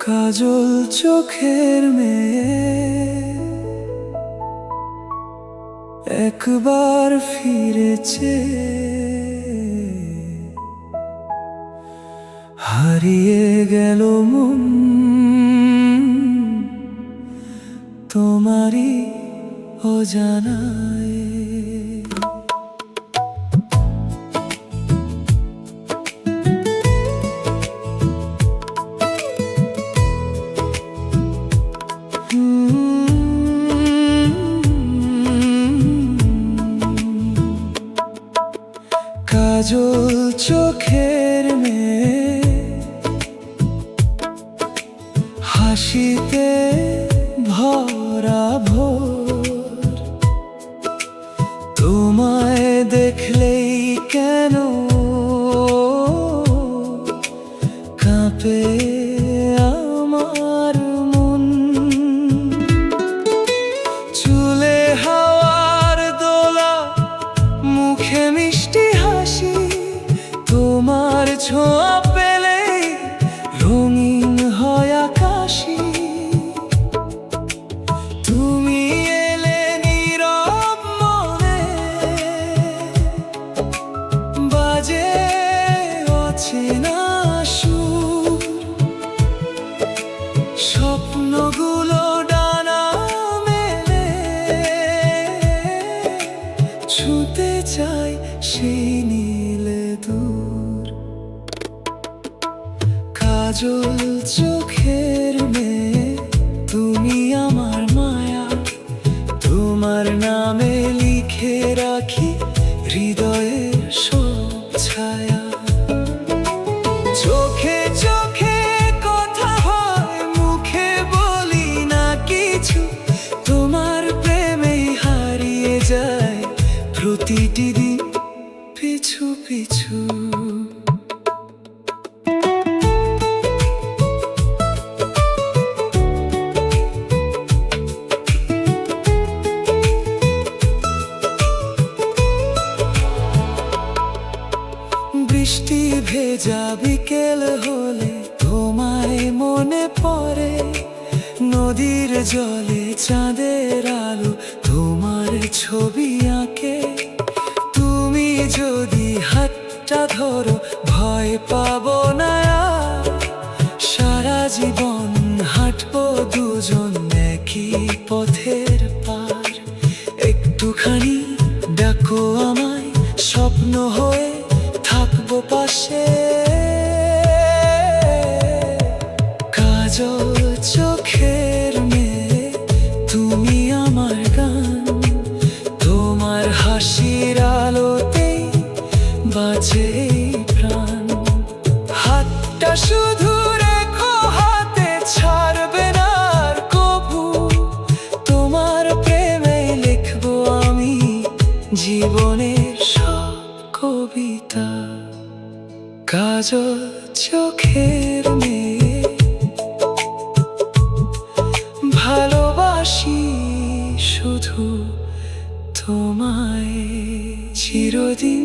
কাজল চোখের মেয়ে একবার ফিরেছে, হারিয়ে গেল মন তোমারই অজানায়। কাজল চোখের মেয়ে হাসিতে ভরা ভোর, তোমায় দেখলেই কেন কাঁপে আমার মন। চুলে হাওয়ার দোলা, মুখে মিষ্টি হাসি, তোমার ছোঁয়া পেলেই রঙিন হয় আকাশি। তুমি এলে নীরব মনে, বাজে অচেনা সুর, স্বপ্নগুলো ডানা মেলে ছুঁতে চাই সেই নীলে দূর। কাজল চোখের মেয়ে তুমি আমার মায়া, তোমার নামে লিখে রাখি হৃদয়ের সব ছায়া। চোখে চোখে কথা হয়, মুখে বলি না কিছু, তোমার প্রেমেই হারিয়ে যায় প্রতিটি দিন পিছু পিছু। বৃষ্টি ভেজা বিকেল হলে তোমায় মনে পড়ে, নদীর জলে চাঁদের আলো তোমার ছবি আঁকে। তুমি যদি হাতটা ধরো ভয় পাবো না আর, সারা জীবন হাঁটবো দুজন একই পথের পার। একটুখানি ডাকো আমায়, স্বপ্ন হয়ে থাকবো পাশে। কাজল চোখের মেয়ে তুমি আমার গান, তোমার হাসির আলোতেই বাজে প্রাণ। হাতটা শুধু রেখো হাতে, ছাড়বে না আর কভু, তোমার প্রেমে লিখবো আমি জীবনের সব কবিতা। কাজল চোখের মেয়ে ভালোবাসি শুধু তোমায় চিরদিন।